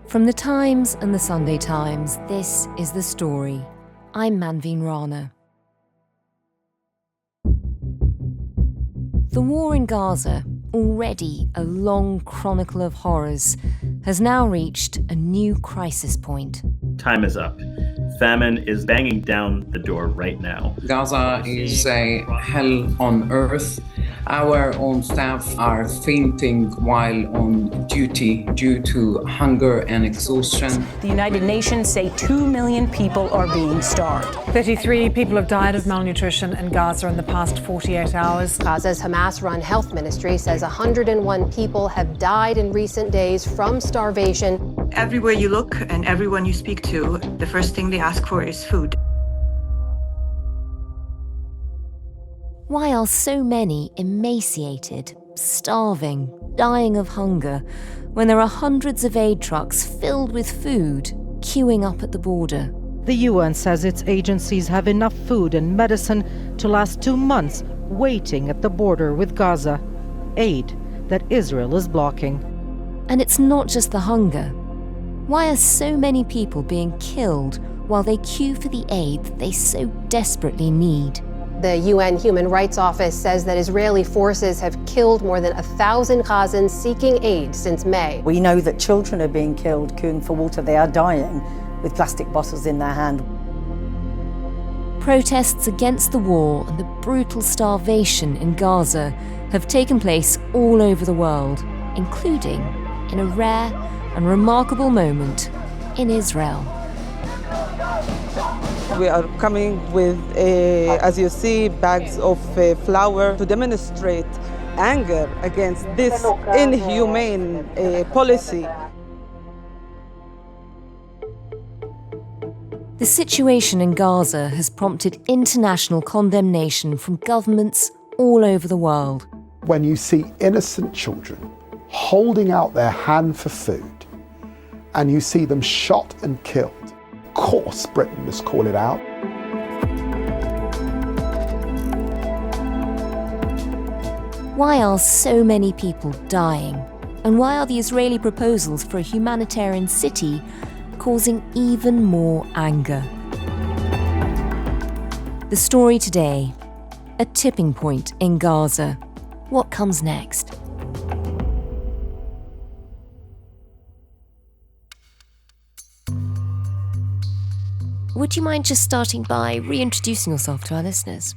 From the Times and the Sunday Times, this is The Story. I'm Manveen Rana. The war in Gaza, already a long chronicle of horrors, has now reached a new crisis point. Time is up. Famine is banging down the door right now. Gaza is a hell on earth. Our own staff are fainting while on duty due to hunger and exhaustion. The United Nations say 2 million people are being starved. 33 people have died of malnutrition in Gaza in the past 48 hours. Gaza's Hamas-run health ministry says 101 people have died in recent days from starvation. Everywhere you look and everyone you speak to, the first thing they ask for is food. Why are so many emaciated, starving, dying of hunger, when there are hundreds of aid trucks filled with food queuing up at the border? The UN says its agencies have enough food and medicine to last 2 months waiting at the border with Gaza, aid that Israel is blocking. And it's not just the hunger. Why are so many people being killed while they queue for the aid that they so desperately need? The UN Human Rights Office says that Israeli forces have killed more than 1,000 Gazans seeking aid since May. We know that children are being killed queuing for water. They are dying with plastic bottles in their hand. Protests against the war and the brutal starvation in Gaza have taken place all over the world, including in a rare and remarkable moment in Israel. We are coming with, as you see, bags of flour to demonstrate anger against this inhumane policy. The situation in Gaza has prompted international condemnation from governments all over the world. When you see innocent children holding out their hand for food and you see them shot and killed, of course Britain must call it out. Why are so many people dying? And why are the Israeli proposals for a humanitarian city causing even more anger? The story today, a tipping point in Gaza. What comes next? Would you mind just starting by reintroducing yourself to our listeners?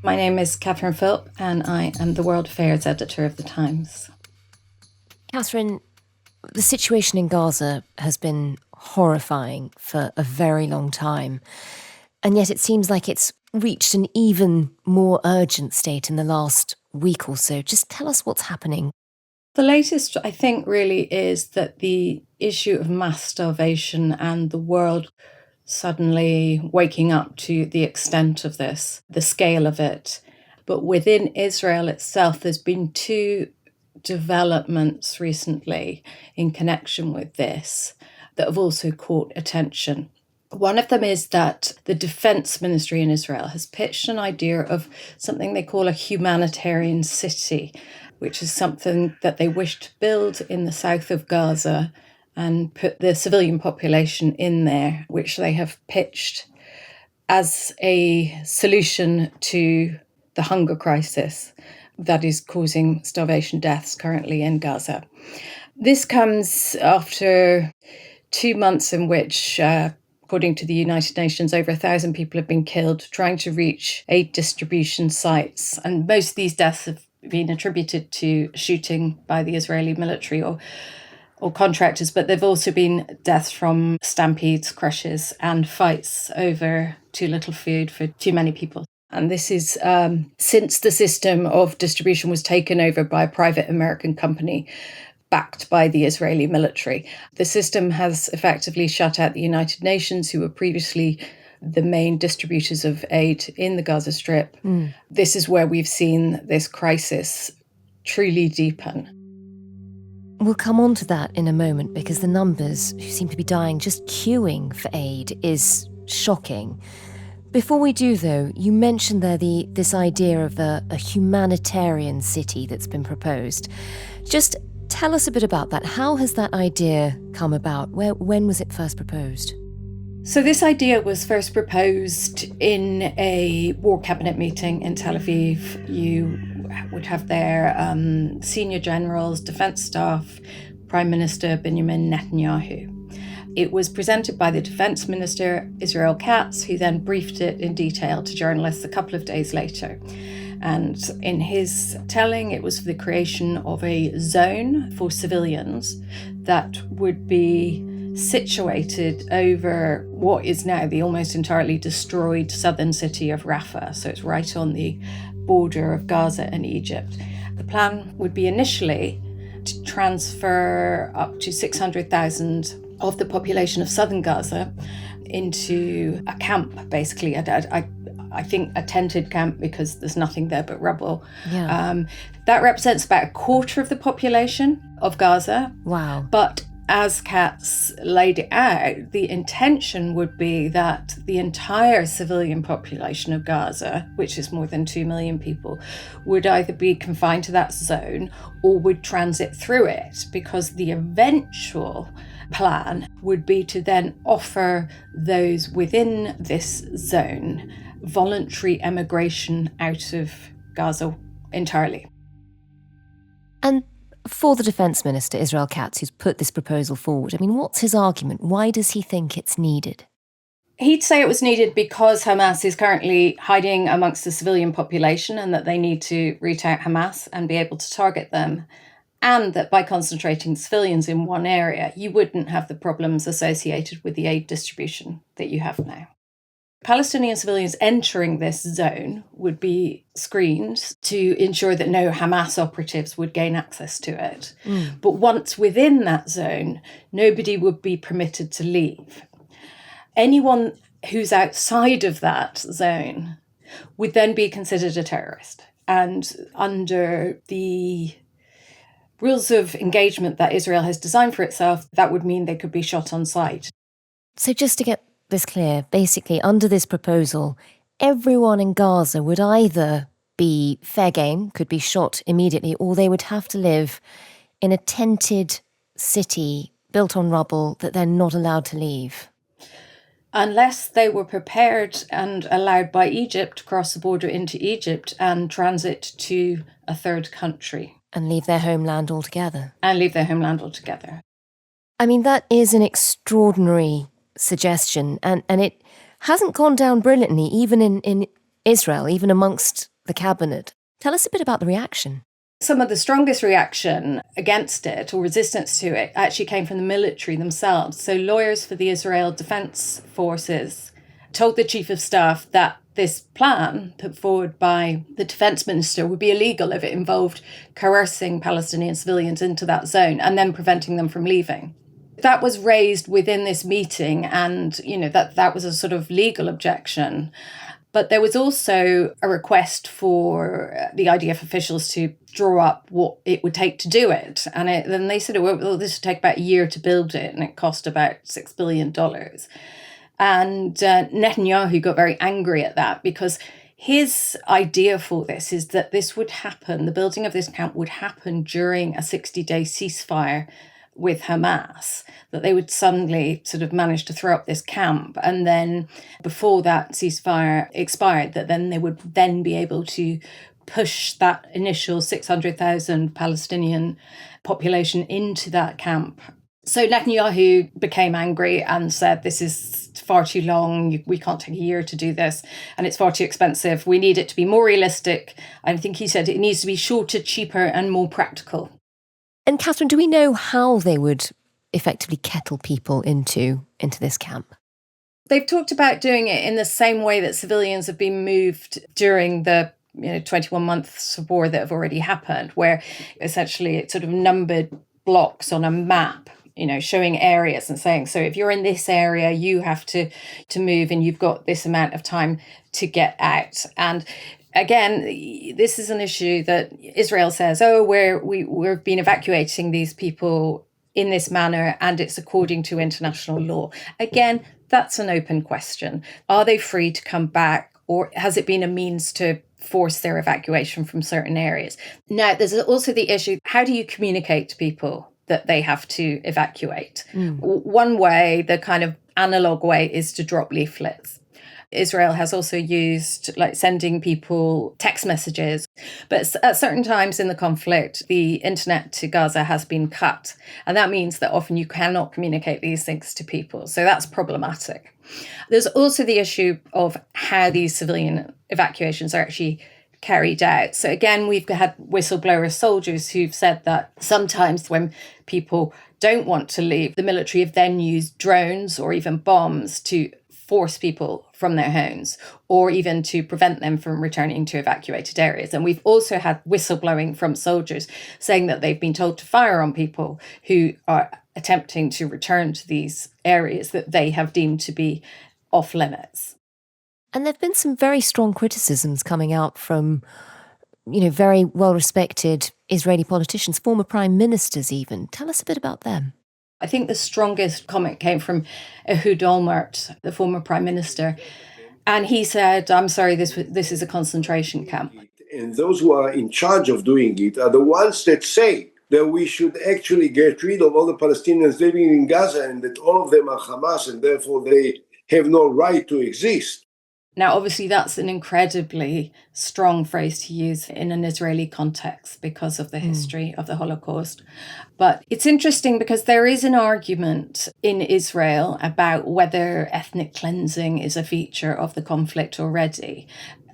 My name is Philp, and I am the World Affairs Editor of The Times. Catherine, the situation in Gaza has been horrifying for a very long time, and yet it seems like it's reached an even more urgent state in the last week or so. Just tell us what's happening. The latest, I think, really is that the issue of mass starvation and the world suddenly waking up to the extent of this, the scale of it. But within Israel itself, there's been two developments recently in connection with this that have also caught attention. One of them is that the Defense Ministry in Israel has pitched an idea of something they call a humanitarian city, which is something that they wish to build in the south of Gaza and put the civilian population in there, which they have pitched as a solution to the hunger crisis that is causing starvation deaths currently in Gaza. This comes after 2 months in which, according to the United Nations, over 1,000 people have been killed trying to reach aid distribution sites. And most of these deaths have been attributed to shooting by the Israeli military or contractors, but there've also been deaths from stampedes, crushes, and fights over too little food for too many people. And this is since the system of distribution was taken over by a private American company backed by the Israeli military. The system has effectively shut out the United Nations, who were previously the main distributors of aid in the Gaza Strip. This is where we've seen this crisis truly deepen. We'll come on to that in a moment, because the numbers who seem to be dying just queuing for aid is shocking. Before we do, though, you mentioned there this idea of a humanitarian city that's been proposed. Just Tell us a bit about that. How has that idea come about? When was it first proposed? So this idea was first proposed in a war cabinet meeting in Tel Aviv. You would have there senior generals, defense staff, Prime Minister Benjamin Netanyahu. It was presented by the Defense Minister, Israel Katz, who then briefed it in detail to journalists a couple of days later. And in his telling, it was for the creation of a zone for civilians that would be situated over what is now the almost entirely destroyed southern city of Rafah. So it's right on the border of Gaza and Egypt. The plan would be initially to transfer up to 600,000 of the population of southern Gaza into a camp, basically. I think a tented camp, because there's nothing there but rubble. Yeah. That represents about a quarter of the population of Gaza. Wow. But as Katz laid it out, the intention would be that the entire civilian population of Gaza, which is more than 2 million people, would either be confined to that zone or would transit through it, because the eventual plan would be to then offer those within this zone voluntary emigration out of Gaza entirely. And for the Defence Minister, Israel Katz, who's put this proposal forward, I mean, what's his argument? Why does he think it's needed? He'd say it was needed because Hamas is currently hiding amongst the civilian population and that they need to root out Hamas and be able to target them. And that by concentrating civilians in one area, you wouldn't have the problems associated with the aid distribution that you have now. Palestinian civilians entering this zone would be screened to ensure that no Hamas operatives would gain access to it. But once within that zone, nobody would be permitted to leave. Anyone who's outside of that zone would then be considered a terrorist. And under the rules of engagement that Israel has designed for itself, that would mean they could be shot on sight. So just to get this clear, basically under this proposal, everyone in Gaza would either be fair game, could be shot immediately, or they would have to live in a tented city built on rubble that they're not allowed to leave. Unless they were prepared and allowed by Egypt to cross the border into Egypt and transit to a third country. And leave their homeland altogether. And leave their homeland altogether. I mean, that is an extraordinary suggestion, and it hasn't gone down brilliantly, even in Israel, even amongst the cabinet. Tell us a bit about the reaction. Some of the strongest reaction against it, or resistance to it, actually came from the military themselves. So lawyers for the Israel Defense Forces told the Chief of Staff that this plan put forward by the Defense Minister would be illegal if it involved coercing Palestinian civilians into that zone and then preventing them from leaving. That was raised within this meeting, and that was a sort of legal objection. But there was also a request for the IDF officials to draw up what it would take to do it. And then they said, well, this would take about a year to build it, and it cost about $6 billion. And Netanyahu got very angry at that, because his idea for this is that this would happen, the building of this camp would happen during a 60-day ceasefire with Hamas, that they would suddenly sort of manage to throw up this camp, and then before that ceasefire expired, that then they would then be able to push that initial 600,000 Palestinian population into that camp. So Netanyahu became angry and said, this is far too long, we can't take a year to do this, and it's far too expensive, we need it to be more realistic. I think he said it needs to be shorter, cheaper and more practical. And Catherine, do we know how they would effectively kettle people into this camp? They've talked about doing it in the same way that civilians have been moved during the 21 months of war that have already happened, where essentially it's sort of numbered blocks on a map, showing areas and saying, so if you're in this area, you have to move and you've got this amount of time to get out. And again, this is an issue that Israel says, we've been evacuating these people in this manner and it's according to international law. Again, that's an open question. Are they free to come back, or has it been a means to force their evacuation from certain areas. Now, there's also the issue, how do you communicate to people that they have to evacuate? One way, the kind of analog way, is to drop leaflets. Israel has also used like sending people text messages. But at certain times in the conflict, the internet to Gaza has been cut. And that means that often you cannot communicate these things to people. So that's problematic. There's also the issue of how these civilian evacuations are actually carried out. So again, we've had whistleblower soldiers who've said that sometimes when people don't want to leave, the military have then used drones or even bombs to force people from their homes or even to prevent them from returning to evacuated areas. And we've also had whistleblowing from soldiers saying that they've been told to fire on people who are attempting to return to these areas that they have deemed to be off limits. And there have been some very strong criticisms coming out from, very well-respected Israeli politicians, former prime ministers even. Tell us a bit about them. I think the strongest comment came from Ehud Olmert, the former prime minister. And he said, I'm sorry, this is a concentration camp. And those who are in charge of doing it are the ones that say that we should actually get rid of all the Palestinians living in Gaza and that all of them are Hamas and therefore they have no right to exist. Now, obviously, that's an incredibly strong phrase to use in an Israeli context because of the history of the Holocaust. But it's interesting because there is an argument in Israel about whether ethnic cleansing is a feature of the conflict already.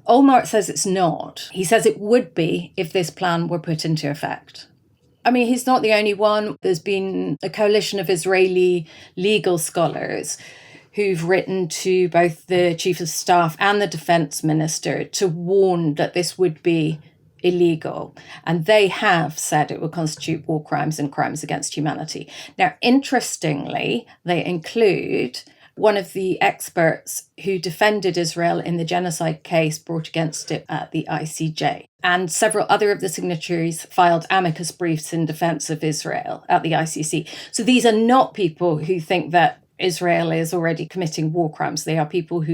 Olmert says it's not. He says it would be if this plan were put into effect. I mean, he's not the only one. There's been a coalition of Israeli legal scholars who've written to both the chief of staff and the defense minister to warn that this would be illegal. And they have said it would constitute war crimes and crimes against humanity. Now, interestingly, they include one of the experts who defended Israel in the genocide case brought against it at the ICJ. And several other of the signatories filed amicus briefs in defense of Israel at the ICC. So these are not people who think that Israel is already committing war crimes. They are people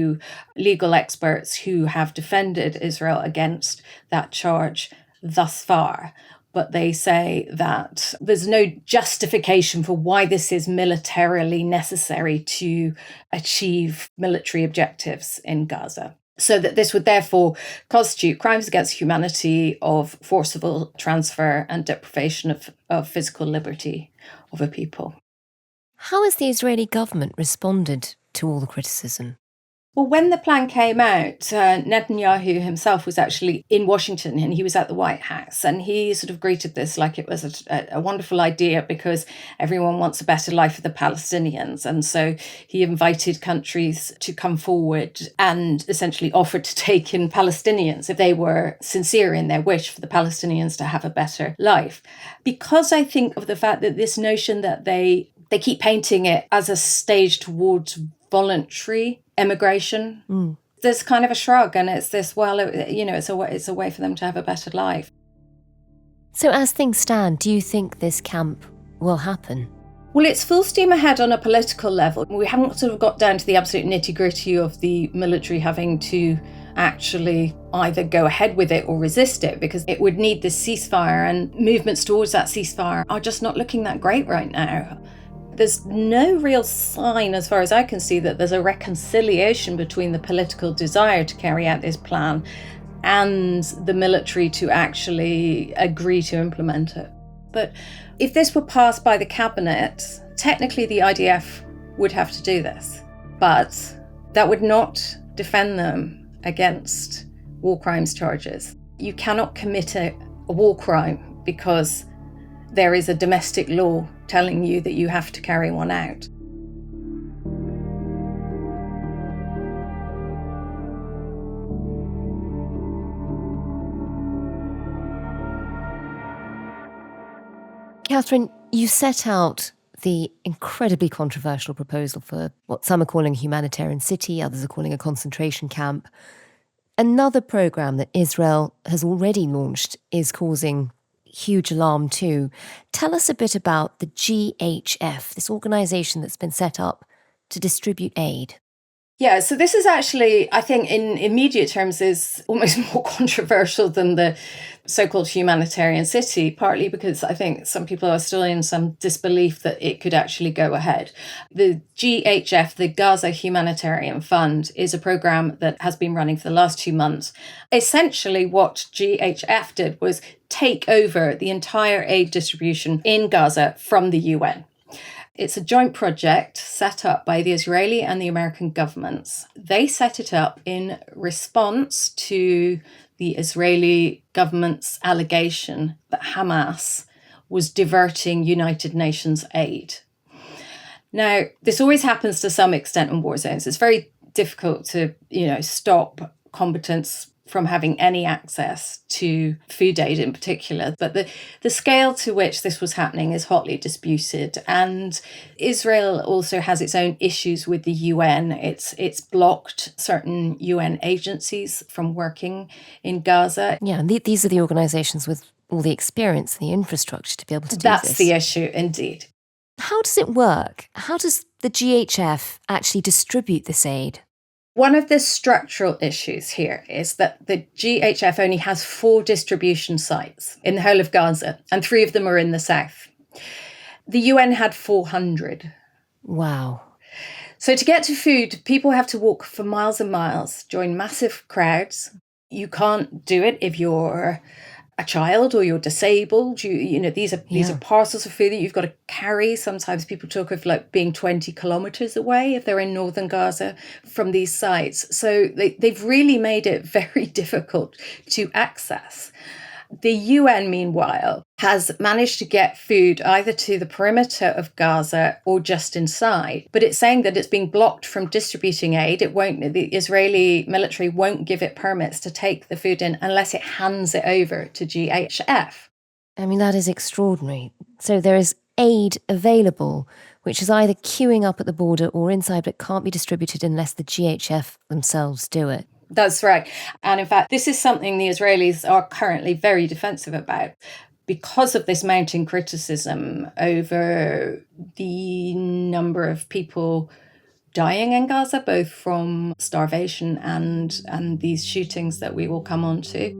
legal experts who have defended Israel against that charge thus far. But they say that there's no justification for why this is militarily necessary to achieve military objectives in Gaza. So that this would therefore constitute crimes against humanity of forcible transfer and deprivation of physical liberty of a people. How has the Israeli government responded to all the criticism? Well, when the plan came out, Netanyahu himself was actually in Washington and he was at the White House, and he sort of greeted this like it was a wonderful idea because everyone wants a better life for the Palestinians. And so he invited countries to come forward and essentially offered to take in Palestinians if they were sincere in their wish for the Palestinians to have a better life. Because I think of the fact that this notion that they keep painting it as a stage towards voluntary emigration. There's kind of a shrug, and it's this, it's a way for them to have a better life. So as things stand, do you think this camp will happen? Well, it's full steam ahead on a political level. We haven't sort of got down to the absolute nitty-gritty of the military having to actually either go ahead with it or resist it, because it would need this ceasefire, and movements towards that ceasefire are just not looking that great right now. There's no real sign, as far as I can see, that there's a reconciliation between the political desire to carry out this plan and the military to actually agree to implement it. But if this were passed by the cabinet, technically the IDF would have to do this. But that would not defend them against war crimes charges. You cannot commit a war crime because there is a domestic law telling you that you have to carry one out. Catherine, you set out the incredibly controversial proposal for what some are calling a humanitarian city, others are calling a concentration camp. Another programme that Israel has already launched is causing huge alarm too. Tell us a bit about the GHF, this organisation that's been set up to distribute aid. Yeah, so this is actually, I think, in immediate terms, is almost more controversial than the so-called humanitarian city, partly because I think some people are still in some disbelief that it could actually go ahead. The GHF, the Gaza Humanitarian Fund, is a program that has been running for the last 2 months. Essentially, what GHF did was take over the entire aid distribution in Gaza from the UN. It's a joint project set up by the Israeli and the American governments. They set it up in response to the Israeli government's allegation that Hamas was diverting United Nations aid. Now, this always happens to some extent in war zones. It's very difficult to, stop combatants from having any access to food aid in particular. But the scale to which this was happening is hotly disputed. And Israel also has its own issues with the UN. It's blocked certain UN agencies from working in Gaza. Yeah, and these are the organisations with all the experience and the infrastructure to be able to do this. That's the issue, indeed. How does it work? How does the GHF actually distribute this aid? One of the structural issues here is that the GHF only has 4 distribution sites in the whole of Gaza, and 3 of them are in the south. The UN had 400. Wow. So to get to food, people have to walk for miles and miles, join massive crowds. You can't do it if you're a child or you're disabled. These are parcels of food that you've got to carry. Sometimes people talk of being 20 kilometers away if they're in northern Gaza from these sites. So they've really made it very difficult to access. The UN, meanwhile, has managed to get food either to the perimeter of Gaza or just inside. But it's saying that it's being blocked from distributing aid. The Israeli military won't give it permits to take the food in unless it hands it over to GHF. I mean, that is extraordinary. So there is aid available, which is either queuing up at the border or inside, but can't be distributed unless the GHF themselves do it. That's right. And in fact, this is something the Israelis are currently very defensive about because of this mounting criticism over the number of people dying in Gaza, both from starvation and these shootings that we will come on to.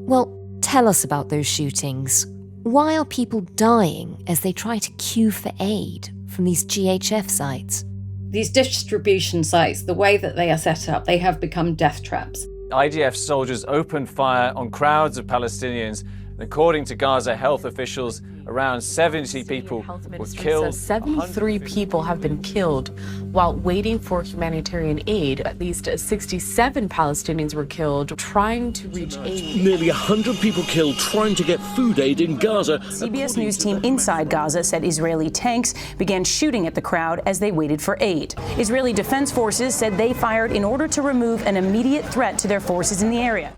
Well, tell us about those shootings. Why are people dying as they try to queue for aid from these GHF sites? These distribution sites, the way that they are set up, they have become death traps. IDF soldiers opened fire on crowds of Palestinians. And according to Gaza health officials, around 70 people were killed. 73 people have been killed while waiting for humanitarian aid. At least 67 Palestinians were killed trying to reach aid. Nearly 100 people killed trying to get food aid in Gaza. CBS News team inside Gaza said Israeli tanks began shooting at the crowd as they waited for aid. Israeli defense forces said they fired in order to remove an immediate threat to their forces in the area.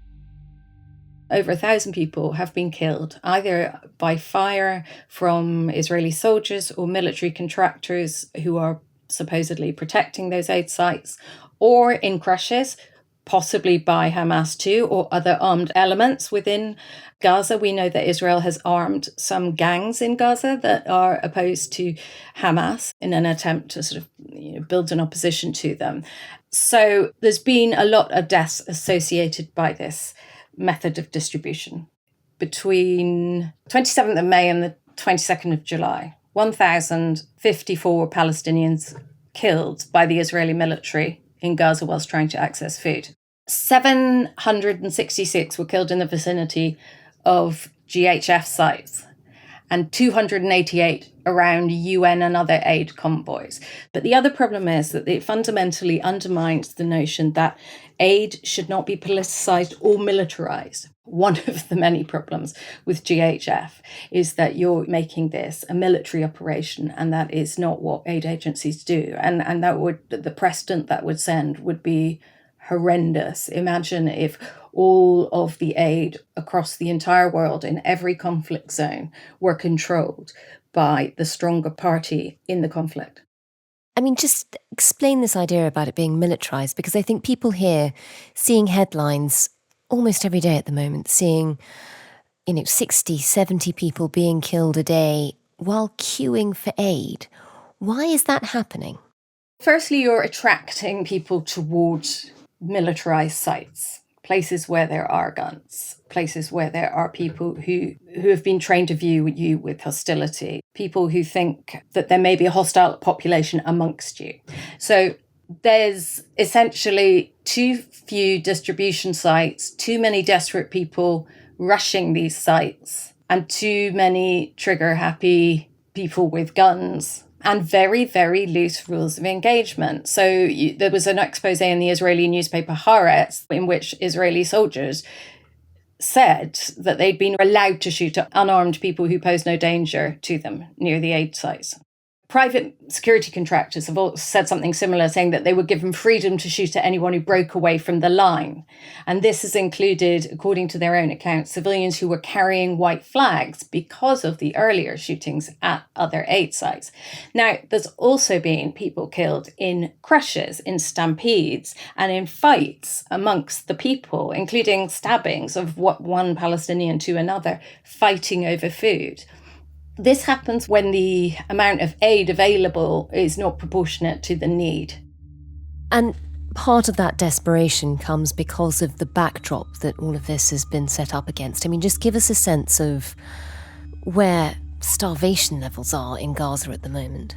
Over 1,000 people have been killed, either by fire from Israeli soldiers or military contractors who are supposedly protecting those aid sites, or in crashes, possibly by Hamas too, or other armed elements within Gaza. We know that Israel has armed some gangs in Gaza that are opposed to Hamas in an attempt to sort of build an opposition to them. So there's been a lot of deaths associated by this method of distribution. Between 27th of May and the 22nd of July, 1,054 Palestinians killed by the Israeli military in Gaza whilst trying to access food. 766 were killed in the vicinity of GHF sites, and 288 around UN and other aid convoys. But the other problem is that it fundamentally undermines the notion that aid should not be politicized or militarized. One of the many problems with GHF is that you're making this a military operation, and that is not what aid agencies do. And that would, the precedent that would send would be horrendous. Imagine if all of the aid across the entire world in every conflict zone were controlled by the stronger party in the conflict. I mean, just explain this idea about it being militarized, because I think people here, seeing headlines almost every day at the moment, seeing 60, 70 people being killed a day while queuing for aid. Why is that happening? Firstly, you're attracting people towards militarized sites, places where there are guns, places where there are people who have been trained to view you with hostility, people who think that there may be a hostile population amongst you. So there's essentially too few distribution sites, too many desperate people rushing these sites, and too many trigger-happy people with guns, and very, very loose rules of engagement. So there was an expose in the Israeli newspaper Haaretz in which Israeli soldiers said that they'd been allowed to shoot at unarmed people who posed no danger to them near the aid sites. Private security contractors have also said something similar, saying that they were given freedom to shoot at anyone who broke away from the line. And this has included, according to their own accounts, civilians who were carrying white flags because of the earlier shootings at other aid sites. Now, there's also been people killed in crushes, in stampedes, and in fights amongst the people, including stabbings of one Palestinian to another, fighting over food. This happens when the amount of aid available is not proportionate to the need. And part of that desperation comes because of the backdrop that all of this has been set up against. I mean, just give us a sense of where starvation levels are in Gaza at the moment.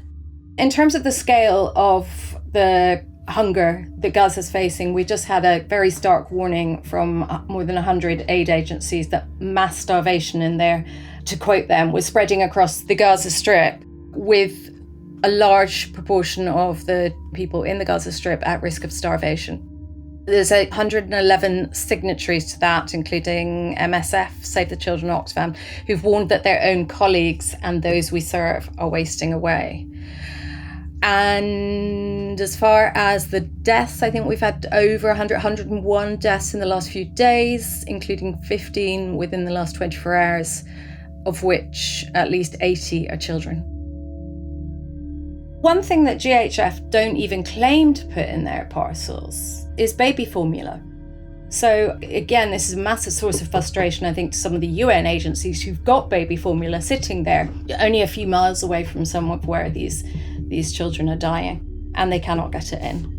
In terms of the scale of the hunger that Gaza's facing, we just had a very stark warning from more than 100 aid agencies that mass starvation in there, to quote them, was spreading across the Gaza Strip, with a large proportion of the people in the Gaza Strip at risk of starvation. There's 111 signatories to that, including MSF, Save the Children, Oxfam, who've warned that their own colleagues and those we serve are wasting away. And as far as the deaths, I think we've had over 101 deaths in the last few days, including 15 within the last 24 hours, of which at least 80 are children. One thing that GHF don't even claim to put in their parcels is baby formula. So again, this is a massive source of frustration, I think, to some of the UN agencies who've got baby formula sitting there only a few miles away from somewhere where these children are dying, and they cannot get it in.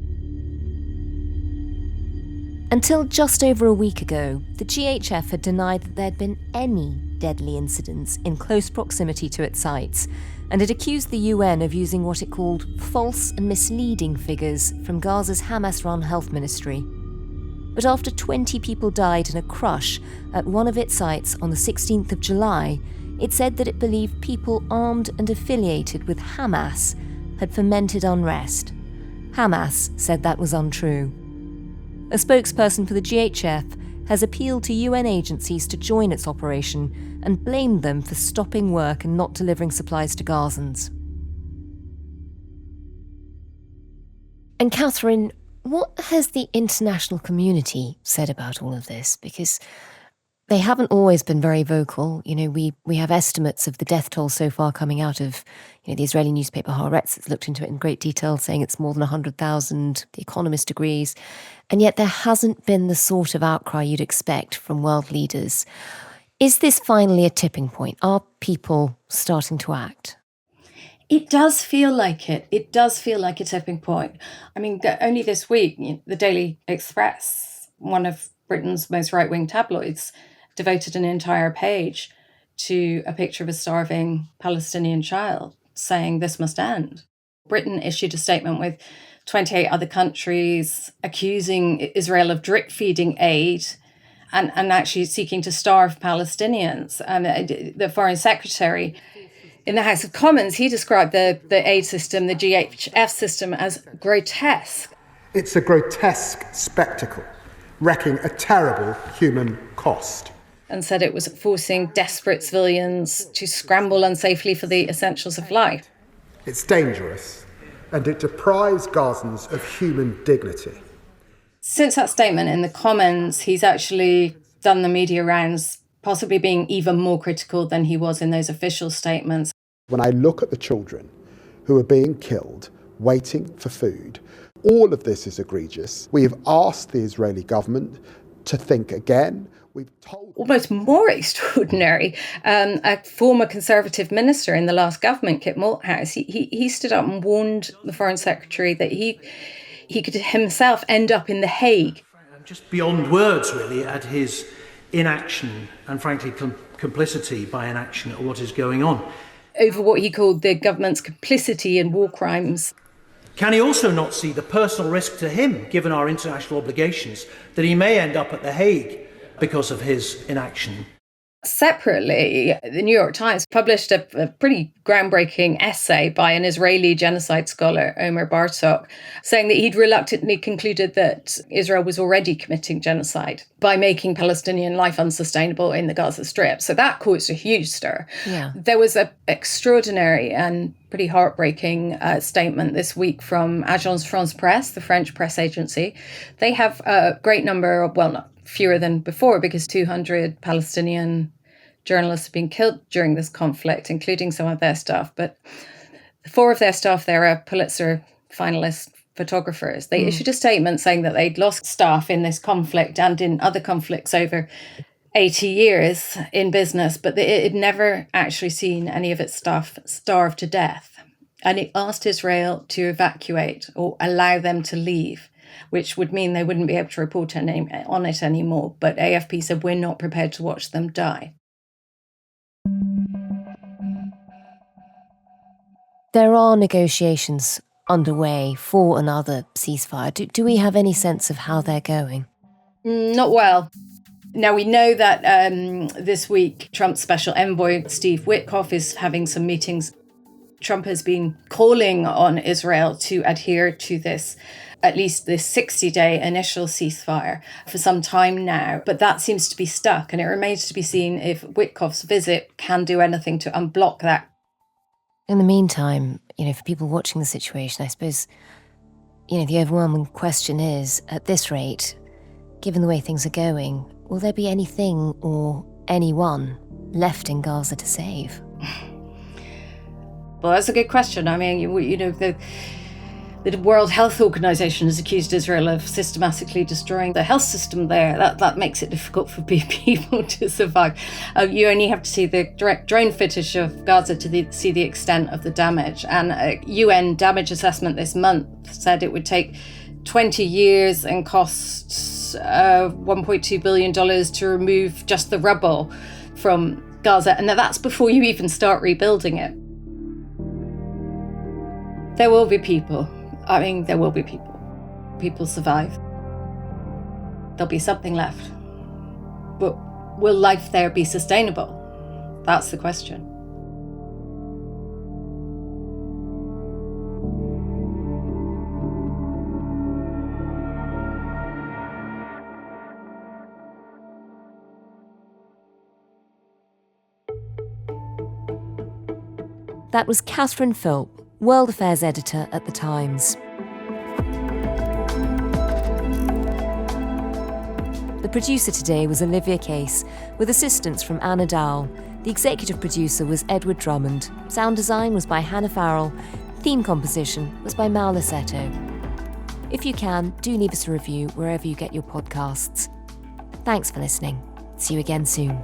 Until just over a week ago, the GHF had denied that there'd been any deadly incidents in close proximity to its sites, and had accused the UN of using what it called false and misleading figures from Gaza's Hamas-run health ministry. But after 20 people died in a crush at one of its sites on the 16th of July, it said that it believed people armed and affiliated with Hamas had fomented unrest. Hamas said that was untrue. A spokesperson for the GHF has appealed to UN agencies to join its operation and blamed them for stopping work and not delivering supplies to Gazans. And Catherine, what has the international community said about all of this? Because they haven't always been very vocal. You know, we have estimates of the death toll so far coming out of, the Israeli newspaper Haaretz that's looked into it in great detail, saying it's more than 100,000. The Economist agrees. And yet there hasn't been the sort of outcry you'd expect from world leaders. Is this finally a tipping point? Are people starting to act? It does feel like it. It does feel like a tipping point. I mean, only this week, the Daily Express, one of Britain's most right-wing tabloids, devoted an entire page to a picture of a starving Palestinian child, saying this must end. Britain issued a statement with 28 other countries accusing Israel of drip-feeding aid and actually seeking to starve Palestinians. The Foreign Secretary in the House of Commons, he described the aid system, the GHF system, as grotesque. It's a grotesque spectacle, wrecking a terrible human cost. And said it was forcing desperate civilians to scramble unsafely for the essentials of life. It's dangerous, and it deprives Gazans of human dignity. Since that statement in the Commons, he's actually done the media rounds, possibly being even more critical than he was in those official statements. When I look at the children who are being killed, waiting for food, all of this is egregious. We have asked the Israeli government to think again. Almost more extraordinary, a former Conservative minister in the last government, Kit Malthouse, he stood up and warned the Foreign Secretary that he could himself end up in The Hague. Just beyond words, really, at his inaction and, frankly, complicity by inaction at what is going on. Over what he called the government's complicity in war crimes. Can he also not see the personal risk to him, given our international obligations, that he may end up at The Hague because of his inaction? Separately, the New York Times published a pretty groundbreaking essay by an Israeli genocide scholar, Omer Bartok, saying that he'd reluctantly concluded that Israel was already committing genocide by making Palestinian life unsustainable in the Gaza Strip. So that caused a huge stir. Yeah. There was an extraordinary and pretty heartbreaking statement this week from Agence France-Presse, the French press agency. They have a great number of, well, not fewer than before, because 200 Palestinian journalists have been killed during this conflict, including some of their staff. But 4 of their staff, there are Pulitzer finalist photographers. They issued a statement saying that they'd lost staff in this conflict and in other conflicts over 80 years in business, but it had never actually seen any of its staff starve to death. And it asked Israel to evacuate or allow them to leave, which would mean they wouldn't be able to report on it anymore. But AFP said, we're not prepared to watch them die. There are negotiations underway for another ceasefire. Do we have any sense of how they're going? Not well. Now, we know that this week, Trump's special envoy, Steve Witkoff, is having some meetings. Trump has been calling on Israel to adhere to this, at least this 60-day initial ceasefire for some time now. But that seems to be stuck, and it remains to be seen if Witkoff's visit can do anything to unblock that. In the meantime, for people watching the situation, I suppose, the overwhelming question is, at this rate, given the way things are going, will there be anything or anyone left in Gaza to save? Well, that's a good question. I mean, the World Health Organization has accused Israel of systematically destroying the health system there. That makes it difficult for people to survive. You only have to see the direct drone footage of Gaza to see the extent of the damage. And a UN damage assessment this month said it would take 20 years and cost $1.2 billion to remove just the rubble from Gaza. And that's before you even start rebuilding it. There will be people. There will be people. People survive. There'll be something left. But will life there be sustainable? That's the question. That was Catherine Philp, World Affairs Editor at The Times. The producer today was Olivia Case, with assistance from Anna Dowell. The executive producer was Edward Drummond. Sound design was by Hannah Farrell. Theme composition was by Mal Lassetto. If you can, do leave us a review wherever you get your podcasts. Thanks for listening. See you again soon.